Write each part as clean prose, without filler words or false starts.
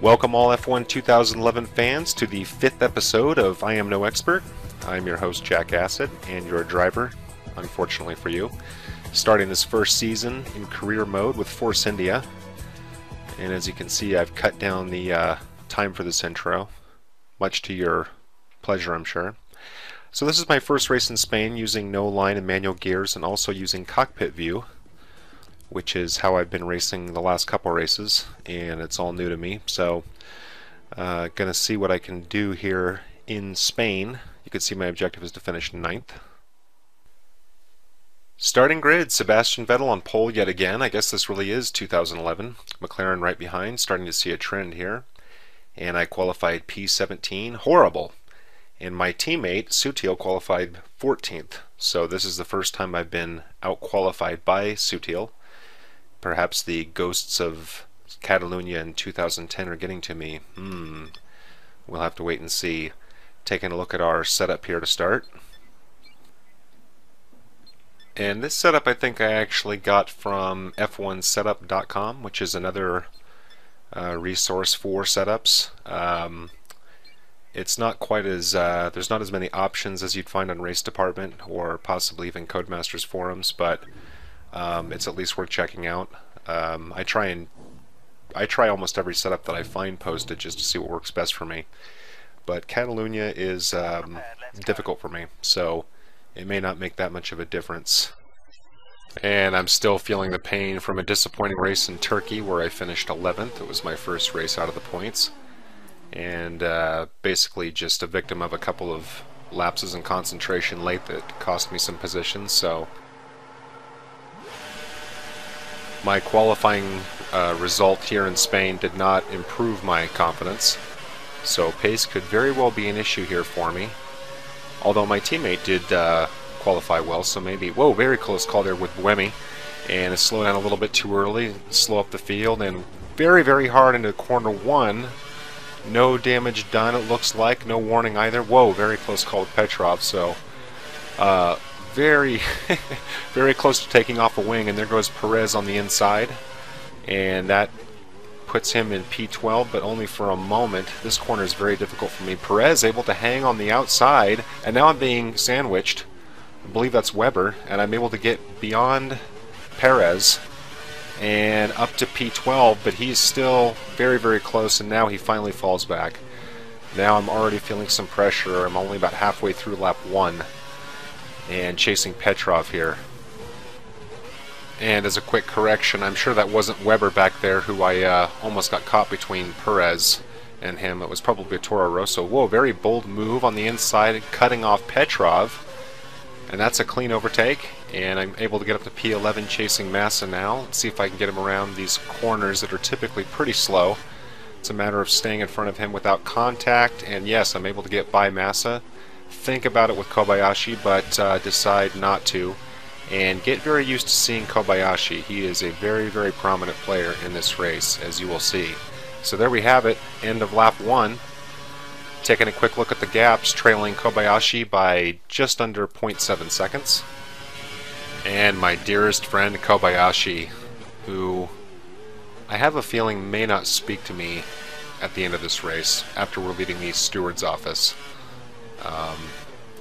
Welcome all F1 2011 fans to the 5th episode of I Am No Expert. I'm your host Jack Acid and your driver, unfortunately for you, starting this first season in career mode with Force India. And as you can see, I've cut down the time for this intro, much to your pleasure, I'm sure. So this is my first race in Spain using no line and manual gears and also using cockpit view, which is how I've been racing the last couple races, and it's all new to me. So gonna see what I can do here in Spain. You can see my objective is to finish 9th. Starting grid, Sebastian Vettel on pole yet again. I guess this really is 2011. McLaren right behind, starting to see a trend here. And I qualified P17, horrible. And my teammate, Sutil, qualified 14th. So this is the first time I've been out-qualified by Sutil. Perhaps the ghosts of Catalunya in 2010 are getting to me. We'll have to wait and see. Taking a look at our setup here to start. And this setup I think I actually got from f1setup.com, which is another resource for setups. It's not quite as, there's not as many options as you'd find on Race Department or possibly even Codemasters forums, but it's at least worth checking out. I try almost every setup that I find posted just to see what works best for me. But Catalunya is difficult for me, so it may not make that much of a difference. And I'm still feeling the pain from a disappointing race in Turkey where I finished 11th. It was my first race out of the points. And basically just a victim of a couple of lapses in concentration late that cost me some positions. So my qualifying result here in Spain did not improve my confidence. So pace could very well be an issue here for me. Although my teammate did qualify well, so maybe... Whoa, very close call there with Buemi. And slow down a little bit too early, slow up the field, and very, very hard into corner 1. No damage done, it looks like. No warning either. Whoa, very close call with Petrov, so... very, very close to taking off a wing, and there goes Perez on the inside. And that puts him in P12, but only for a moment. This corner is very difficult for me. Perez able to hang on the outside, and now I'm being sandwiched. I believe that's Weber, and I'm able to get beyond Perez and up to P12, but he's still very, very close, and now he finally falls back. Now I'm already feeling some pressure. I'm only about halfway through lap 1 and chasing Petrov here. And as a quick correction, I'm sure that wasn't Weber back there who I almost got caught between Perez and him. It was probably Toro Rosso. Whoa, very bold move on the inside, cutting off Petrov. And that's a clean overtake. And I'm able to get up to P11 chasing Massa now. Let's see if I can get him around these corners that are typically pretty slow. It's a matter of staying in front of him without contact. And yes, I'm able to get by Massa. Think about it with Kobayashi, but decide not to. And get very used to seeing Kobayashi. He is a very, very prominent player in this race, as you will see. So there we have it, end of lap 1. Taking a quick look at the gaps, trailing Kobayashi by just under 0.7 seconds. And my dearest friend Kobayashi, who I have a feeling may not speak to me at the end of this race after we're leaving the steward's office.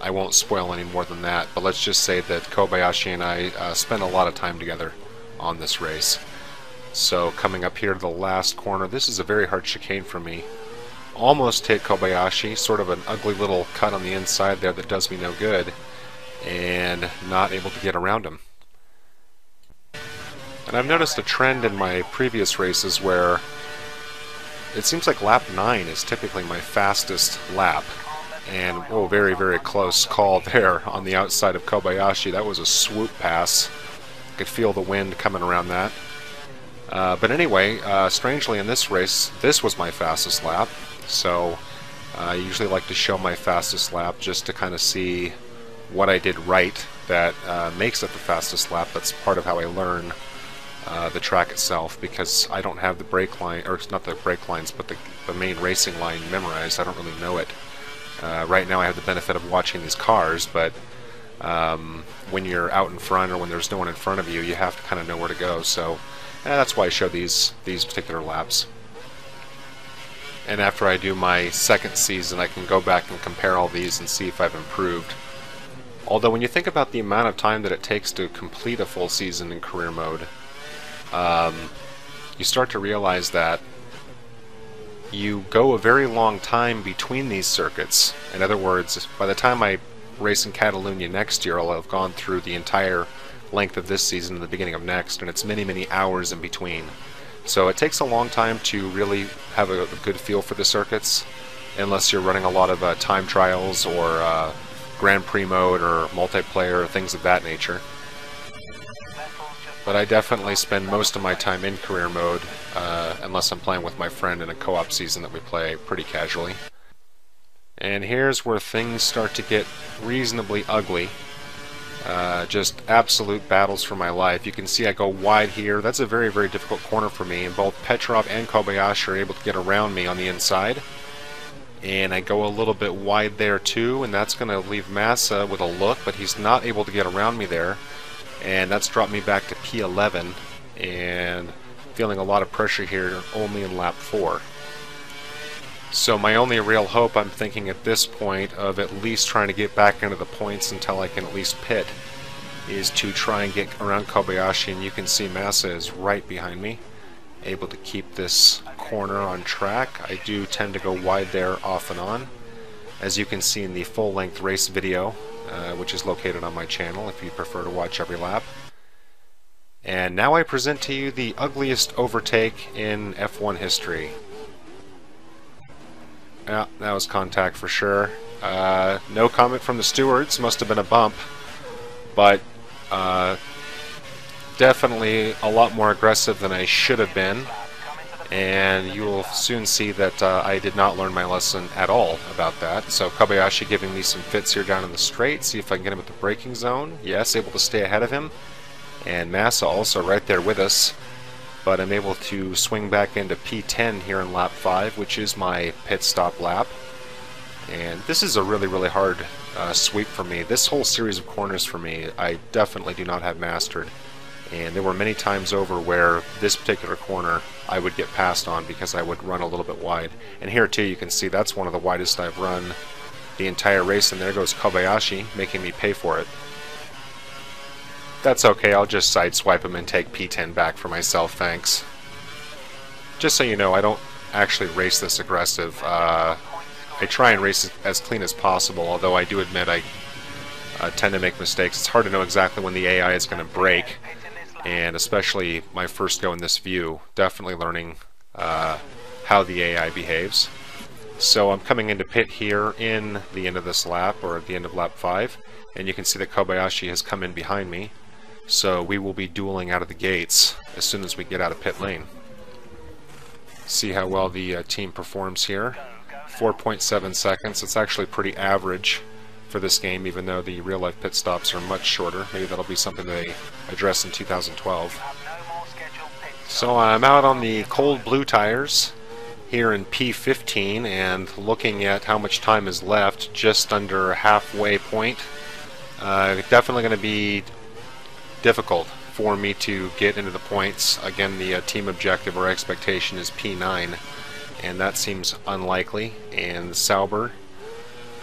I won't spoil any more than that, but let's just say that Kobayashi and I spent a lot of time together on this race. So coming up here to the last corner, this is a very hard chicane for me. Almost hit Kobayashi, sort of an ugly little cut on the inside there that does me no good, and not able to get around him. And I've noticed a trend in my previous races where it seems like lap 9 is typically my fastest lap. And, oh, very, very close call there on the outside of Kobayashi. That was a swoop pass. I could feel the wind coming around that. But anyway, strangely in this race, this was my fastest lap. So I usually like to show my fastest lap just to kind of see what I did right that makes it the fastest lap. That's part of how I learn the track itself, because I don't have the brake line, or not the brake lines, but the main racing line memorized. I don't really know it. Right now I have the benefit of watching these cars, but when you're out in front or when there's no one in front of you, you have to kind of know where to go. So that's why I show these particular laps. And after I do my second season, I can go back and compare all these and see if I've improved. Although when you think about the amount of time that it takes to complete a full season in career mode, you start to realize that you go a very long time between these circuits. In other words, by the time I race in Catalunya next year, I'll have gone through the entire length of this season and the beginning of next, and it's many, many hours in between. So it takes a long time to really have a good feel for the circuits, unless you're running a lot of time trials or Grand Prix mode or multiplayer or things of that nature. But I definitely spend most of my time in career mode, unless I'm playing with my friend in a co-op season that we play pretty casually. And here's where things start to get reasonably ugly. Just absolute battles for my life. You can see I go wide here. That's a very, very difficult corner for me, and both Petrov and Kobayashi are able to get around me on the inside. And I go a little bit wide there too, and that's going to leave Massa with a look, but he's not able to get around me there. And that's dropped me back to P11, and feeling a lot of pressure here only in lap 4. So my only real hope, I'm thinking at this point, of at least trying to get back into the points until I can at least pit, is to try and get around Kobayashi, and you can see Massa is right behind me, able to keep this corner on track. I do tend to go wide there off and on, as you can see in the full-length race video, which is located on my channel if you prefer to watch every lap. And now I present to you the ugliest overtake in F1 history. Yeah, that was contact for sure. No comment from the stewards, must have been a bump, but definitely a lot more aggressive than I should have been, and you will soon see that I did not learn my lesson at all about that. So Kobayashi giving me some fits here down in the straight, see if I can get him at the braking zone. Yes, able to stay ahead of him, and Massa also right there with us. But I'm able to swing back into P10 here in lap 5, which is my pit stop lap. And this is a really, really hard sweep for me. This whole series of corners for me, I definitely do not have mastered. And there were many times over where this particular corner I would get passed on because I would run a little bit wide. And here too, you can see that's one of the widest I've run the entire race, and there goes Kobayashi, making me pay for it. That's okay, I'll just sideswipe him and take P10 back for myself, thanks. Just so you know, I don't actually race this aggressive. I try and race as clean as possible, although I do admit I tend to make mistakes. It's hard to know exactly when the AI is going to break, and especially my first go in this view, definitely learning how the AI behaves. So I'm coming into pit here in the end of this lap, or at the end of lap 5, and you can see that Kobayashi has come in behind me. So we will be dueling out of the gates as soon as we get out of pit lane. See how well the team performs here. 4.7 seconds. It's actually pretty average for this game, even though the real-life pit stops are much shorter. Maybe that'll be something they address in 2012. So I'm out on the cold blue tires here in P15, and looking at how much time is left, just under a halfway point. Definitely going to be difficult for me to get into the points. Again, the team objective or expectation is P9, and that seems unlikely. And Sauber,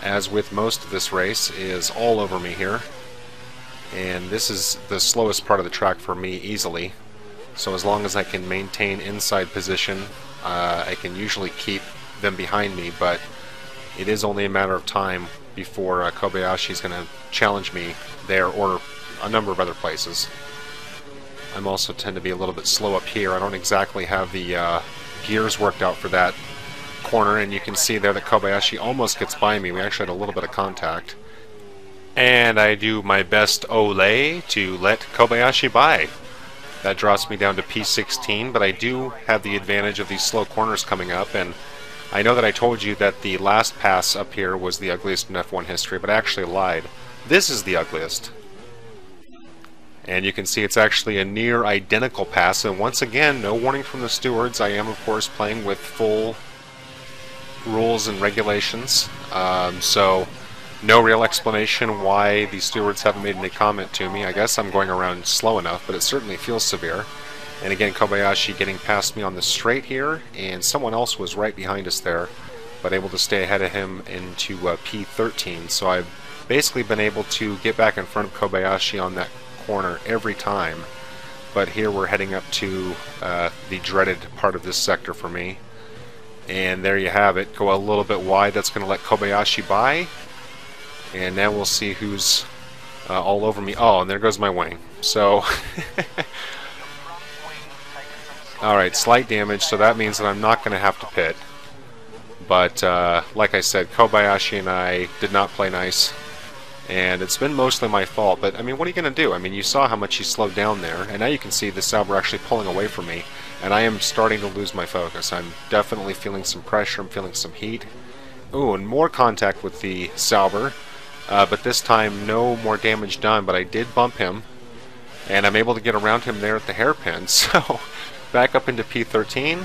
as with most of this race, is all over me here. And this is the slowest part of the track for me easily. So as long as I can maintain inside position, I can usually keep them behind me, but it is only a matter of time before Kobayashi is going to challenge me there, or a number of other places. I'm also tend to be a little bit slow up here. I don't exactly have the gears worked out for that corner, and you can see there that Kobayashi almost gets by me. We actually had a little bit of contact. And I do my best Olay to let Kobayashi by. That drops me down to P16, but I do have the advantage of these slow corners coming up, and I know that I told you that the last pass up here was the ugliest in F1 history, but I actually lied. This is the ugliest. And you can see it's actually a near identical pass, and once again, no warning from the stewards. I am, of course, playing with full rules and regulations, so No real explanation why the stewards haven't made any comment to me. I guess I'm going around slow enough, but it certainly feels severe. And again, Kobayashi getting past me on the straight here, and someone else was right behind us there, but able to stay ahead of him into P13. So I've basically been able to get back in front of Kobayashi on that corner every time. But here we're heading up to the dreaded part of this sector for me. And there you have it. Go a little bit wide. That's going to let Kobayashi by. And now we'll see who's all over me. Oh, and there goes my wing. So, alright, slight damage, so that means that I'm not going to have to pit. But, like I said, Kobayashi and I did not play nice. And it's been mostly my fault, but I mean, what are you going to do? I mean, you saw how much he slowed down there, and now you can see the Sauber actually pulling away from me, and I am starting to lose my focus. I'm definitely feeling some pressure, I'm feeling some heat. Ooh, and more contact with the Sauber. But this time, no more damage done, but I did bump him, and I'm able to get around him there at the hairpin. So, back up into P13,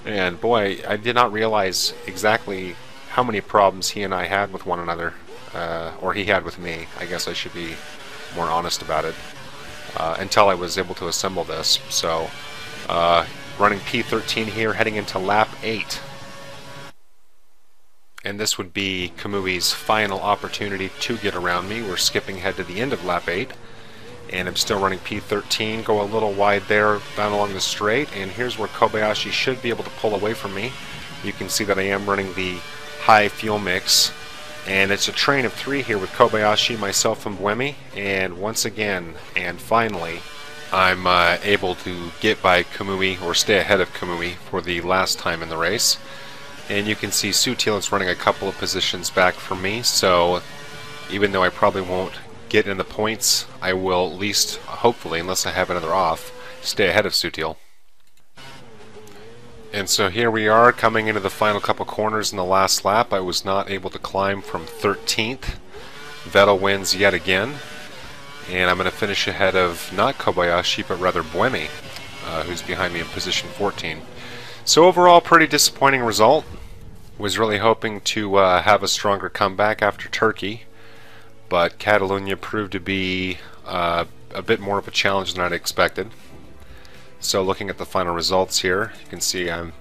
and boy, I did not realize exactly how many problems he and I had with one another, or he had with me. I guess I should be more honest about it, until I was able to assemble this. So, running P13 here, heading into lap 8. And this would be Kamui's final opportunity to get around me. We're skipping ahead to the end of lap 8. And I'm still running P13, go a little wide there down along the straight. And here's where Kobayashi should be able to pull away from me. You can see that I am running the high fuel mix. And it's a train of 3 here with Kobayashi, myself, and Buemi. And once again, and finally, I'm able to get by Kamui, or stay ahead of Kamui, for the last time in the race. And you can see Sutil is running a couple of positions back from me, so even though I probably won't get in the points, I will at least, hopefully, unless I have another off, stay ahead of Sutil. And so here we are, coming into the final couple corners in the last lap. I was not able to climb from 13th. Vettel wins yet again. And I'm going to finish ahead of not Kobayashi, but rather Buemi, who's behind me in position 14. So overall, pretty disappointing result. Was really hoping to have a stronger comeback after Turkey, but Catalunya proved to be a bit more of a challenge than I'd expected. So looking at the final results here, you can see I'm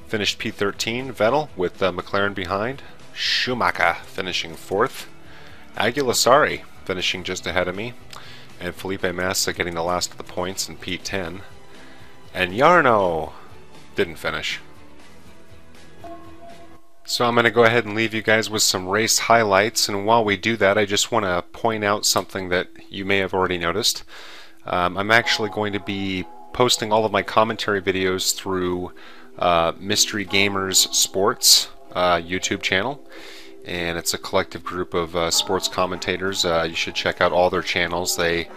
finished P13, Vettel with McLaren behind, Schumacher finishing 4th, Aguilasari finishing just ahead of me, and Felipe Massa getting the last of the points in P10, and Jarno didn't finish. So I'm going to go ahead and leave you guys with some race highlights, and while we do that, I just want to point out something that you may have already noticed. I'm actually going to be posting all of my commentary videos through MreGamersSports YouTube channel, and it's a collective group of sports commentators. You should check out all their channels. They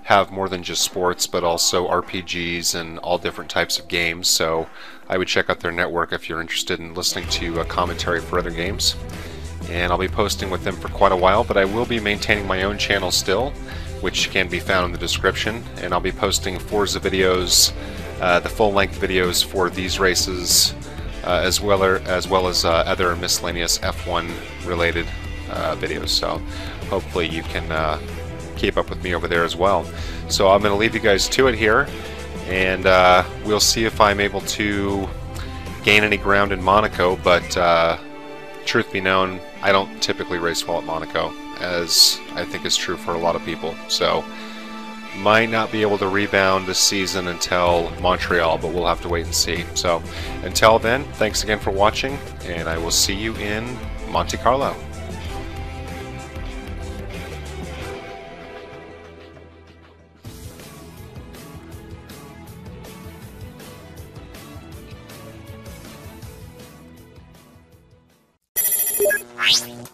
have more than just sports, but also RPGs and all different types of games, so I would check out their network if you're interested in listening to commentary for other games. And I'll be posting with them for quite a while, but I will be maintaining my own channel still, which can be found in the description, and I'll be posting Forza videos, the full-length videos for these races, as well as other miscellaneous F1 related videos, so hopefully you can keep up with me over there as well. So I'm going to leave you guys to it here, and we'll see if I'm able to gain any ground in Monaco, but truth be known, I don't typically race well at Monaco, as I think is true for a lot of people, so might not be able to rebound this season until Montreal, but we'll have to wait and see. So until then, thanks again for watching, and I will see you in Monte Carlo. Bye.